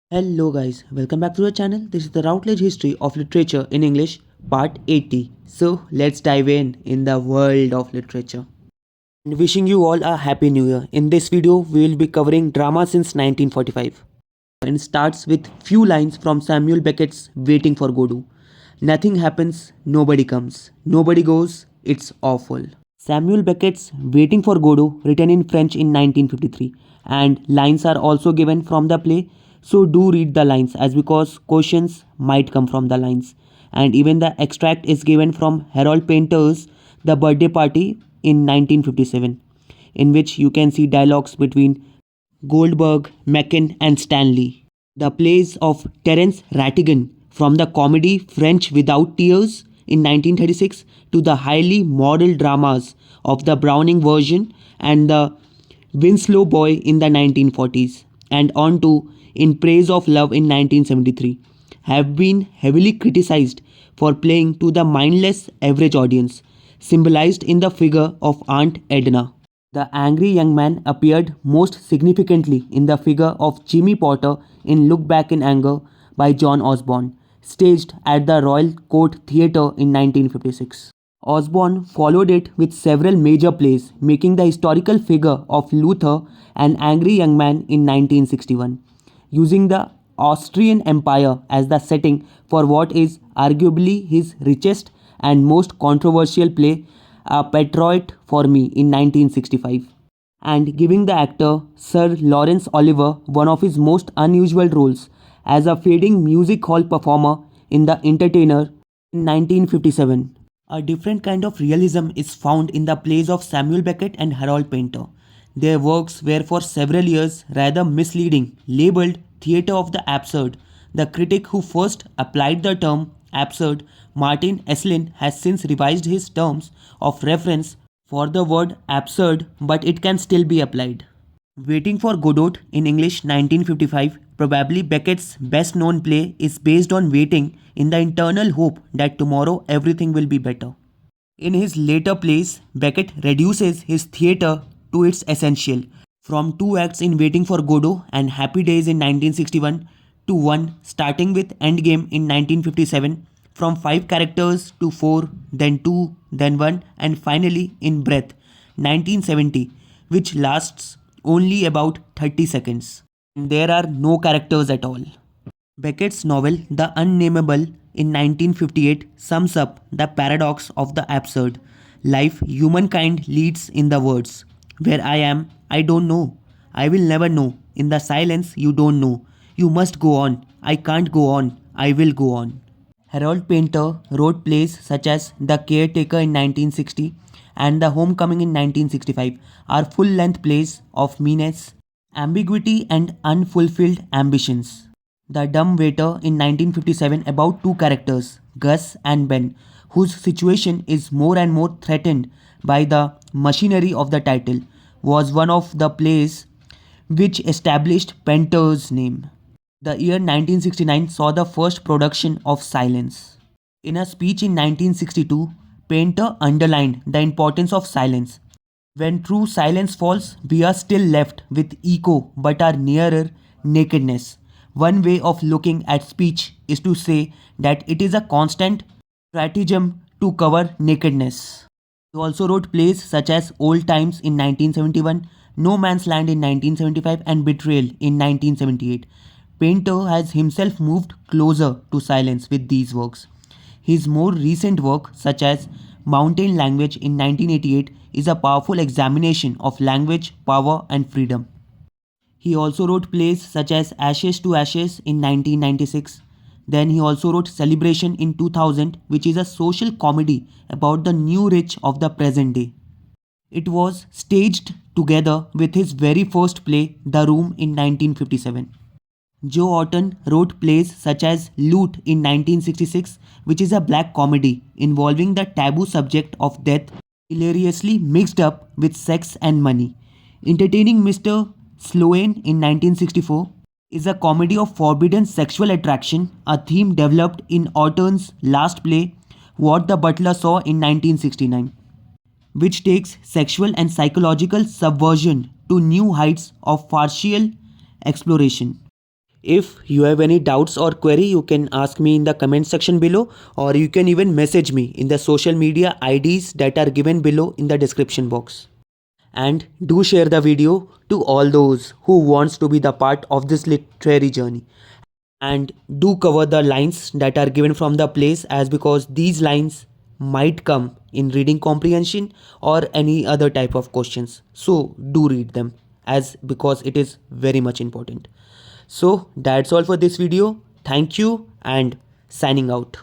Hello guys, welcome back to the channel. This is the Routledge History of Literature in English part 80. So let's dive in the world of literature. And wishing you all a happy new year. In this video we will be covering drama since 1945. And it starts with few lines from Samuel Beckett's Waiting for Godot. Nothing happens, nobody comes. Nobody goes, it's awful. Samuel Beckett's Waiting for Godot, written in French in 1953, and lines are also given from the play, so do read the lines as because questions might come from the lines. And even the extract is given from Harold Pinter's The Birthday Party in 1957, in which you can see dialogues between Goldberg, Mackin, and Stanley. The plays of Terence Rattigan, from the comedy French Without Tears in 1936 to the highly moral dramas of the Browning version and the Winslow Boy in the 1940s, and on to In Praise of Love in 1973, have been heavily criticized for playing to the mindless average audience, symbolized in the figure of Aunt Edna. The angry young man appeared most significantly in the figure of Jimmy Potter in Look Back in Anger by John Osborne, staged at the Royal Court Theatre in 1956. Osborne followed it with several major plays, making the historical figure of Luther an angry young man in 1961, using the Austrian Empire as the setting for what is arguably his richest and most controversial play, A Patriot for Me in 1965, and giving the actor Sir Laurence Olivier one of his most unusual roles as a fading music hall performer in The Entertainer in 1957. A different kind of realism is found in the plays of Samuel Beckett and Harold Pinter. Their works were for several years rather misleading, labeled theatre of the absurd. The critic who first applied the term absurd, Martin Esslin, has since revised his terms of reference for the word absurd, but it can still be applied. Waiting for Godot in English 1955, probably Beckett's best known play, is based on waiting in the eternal hope that tomorrow everything will be better. In his later plays, Beckett reduces his theatre to its essential, from two acts in Waiting for Godot and Happy Days in 1961 to one, starting with Endgame in 1957, from 5 characters to 4, then 2, then 1, and finally in Breath 1970, which lasts only about 30 seconds. There are no characters at all. Beckett's novel The Unnameable in 1958 sums up the paradox of the absurd life humankind leads in the words, "Where I am, I don't know. I will never know. In the silence, you don't know. You must go on. I can't go on. I will go on." Harold Pinter wrote plays such as The Caretaker in 1960 and The Homecoming in 1965 are full-length plays of meanness, ambiguity and unfulfilled ambitions. The Dumb Waiter in 1957 about two characters, Gus and Ben, whose situation is more and more threatened by the machinery of the title, was one of the plays which established Pinter's name. The year 1969 saw the first production of Silence. In a speech in 1962, Pinter underlined the importance of silence. When true silence falls, we are still left with echo but are nearer nakedness. One way of looking at speech is to say that it is a constant stratagem to cover nakedness. He also wrote plays such as Old Times in 1971, No Man's Land in 1975, and Betrayal in 1978. Pinter has himself moved closer to silence with these works. His more recent work, such as Mountain Language in 1988, is a powerful examination of language, power, and freedom. He also wrote plays such as Ashes to Ashes in 1996. Then he also wrote Celebration in 2000, which is a social comedy about the new rich of the present day. It was staged together with his very first play, The Room, in 1957. Joe Orton wrote plays such as Loot in 1966, which is a black comedy involving the taboo subject of death, hilariously mixed up with sex and money. Entertaining Mr. Sloane in 1964 is a comedy of forbidden sexual attraction, a theme developed in Orton's last play, What the Butler Saw in 1969, which takes sexual and psychological subversion to new heights of farcical exploration. If you have any doubts or query, you can ask me in the comment section below, or you can even message me in the social media IDs that are given below in the description box. And do share the video to all those who wants to be the part of this literary journey. And do cover the lines that are given from the plays, as because these lines might come in reading comprehension or any other type of questions. So do read them, as because it is very much important. So that's all for this video. Thank you and signing out.